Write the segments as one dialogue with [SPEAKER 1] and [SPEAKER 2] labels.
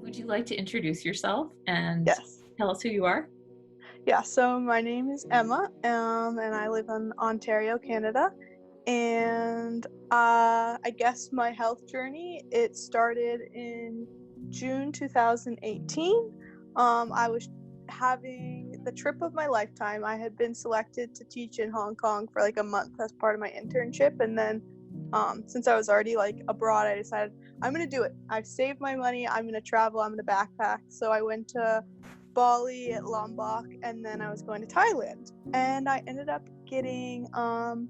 [SPEAKER 1] Would you like to introduce yourself and
[SPEAKER 2] Yes.
[SPEAKER 1] tell us who you are?
[SPEAKER 2] Yeah, so my name is Emma, and I live in Ontario, Canada. And I guess my health journey, it started in June 2018. I was having the trip of my lifetime. I had been selected to teach in Hong Kong for like a month as part of my internship. And then since I was already like abroad, I decided I'm going to do it. I've saved my money. I'm going to travel. I'm going to backpack. So I went to Bali, at Lombok, and then I was going to Thailand. And I ended up getting an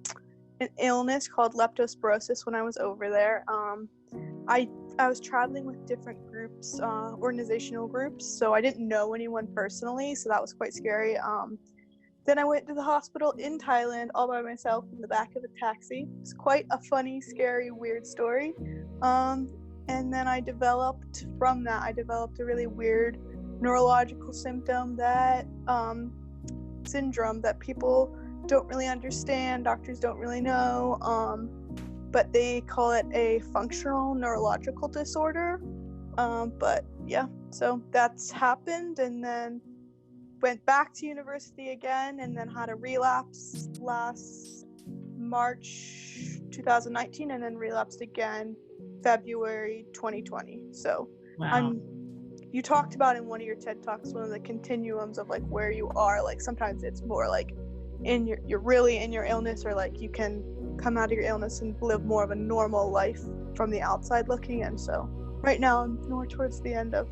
[SPEAKER 2] illness called leptospirosis when I was over there. I was traveling with different groups, organizational groups, so I didn't know anyone personally, so that was quite scary. Then I went to the hospital in Thailand all by myself in the back of a taxi. It's quite a funny, scary, weird story. And then I developed a really weird neurological symptom that syndrome that people don't really understand, doctors don't really know, but they call it a functional neurological disorder. But yeah, so that's happened, and then went back to university again, and then had a relapse last March 2019, and then relapsed again February 2020. So
[SPEAKER 1] Wow.
[SPEAKER 2] You talked about in one of your TED Talks, one of the continuums of like where you are, like sometimes it's more like you're really in your illness, or like you can come out of your illness and live more of a normal life from the outside looking in. So right now I'm more towards the end of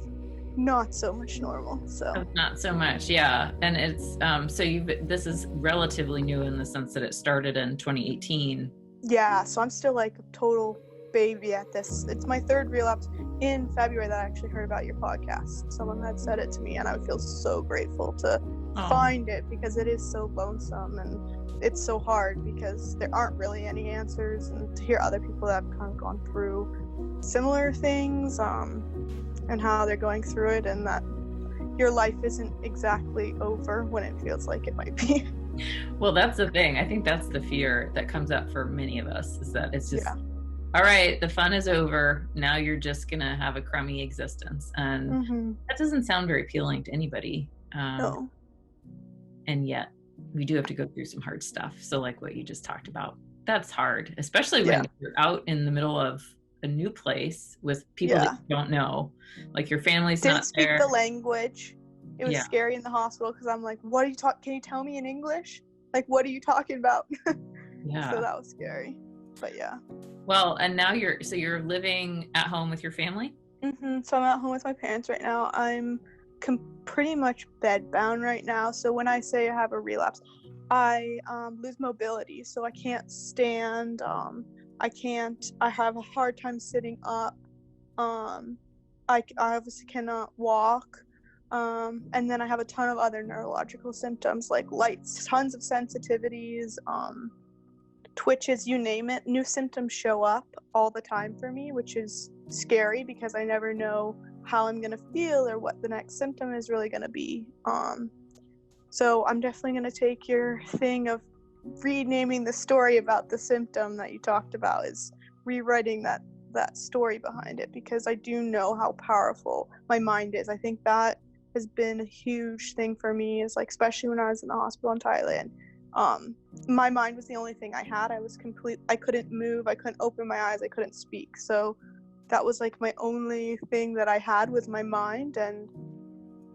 [SPEAKER 2] not so much normal. So
[SPEAKER 1] Not so much, yeah. And it's this is relatively new in the sense that it started in 2018.
[SPEAKER 2] yeah, so I'm still like a total baby at this. It's my third relapse in February that I actually heard about your podcast. Someone had said it to me, and I would feel so grateful to find it, because it is so lonesome and it's so hard because there aren't really any answers, and to hear other people that have kind of gone through similar things and how they're going through it, and that your life isn't exactly over when it feels like it might be.
[SPEAKER 1] Well, that's the thing. I think that's the fear that comes up for many of us, is that it's just, all right, the fun is over. Now you're just going to have a crummy existence. And that doesn't sound very appealing to anybody.
[SPEAKER 2] No.
[SPEAKER 1] And yet we do have to go through some hard stuff. So like what you just talked about, that's hard, especially when you're out in the middle of a new place with people that you don't know. Like your family's
[SPEAKER 2] Didn't
[SPEAKER 1] not
[SPEAKER 2] speak
[SPEAKER 1] there.
[SPEAKER 2] the language. It was scary in the hospital because I'm like, what are you can you tell me in English? Like, what are you talking about?
[SPEAKER 1] Yeah.
[SPEAKER 2] So that was scary. But yeah.
[SPEAKER 1] Well, and now you're living at home with your family?
[SPEAKER 2] So I'm at home with my parents right now. I'm pretty much bedbound right now. So when I say I have a relapse, I lose mobility. So I can't stand. I have a hard time sitting up. I obviously cannot walk. And then I have a ton of other neurological symptoms like lights, tons of sensitivities, twitches, you name it. New symptoms show up all the time for me, which is scary because I never know how I'm gonna feel or what the next symptom is really gonna be. So I'm definitely gonna take your thing of renaming the story about the symptom that you talked about, is rewriting that story behind it, because I do know how powerful my mind is. I think that has been a huge thing for me, is like, especially when I was in the hospital in Thailand. My mind was the only thing I had. I couldn't move, I couldn't open my eyes, I couldn't speak. So that was like my only thing that I had was my mind. And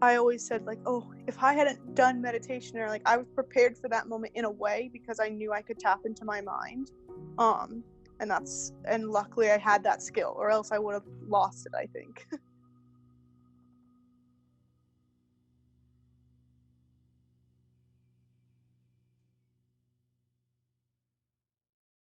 [SPEAKER 2] I always said like, oh, if I hadn't done meditation, or like I was prepared for that moment in a way, because I knew I could tap into my mind. And luckily I had that skill, or else I would have lost it, I think.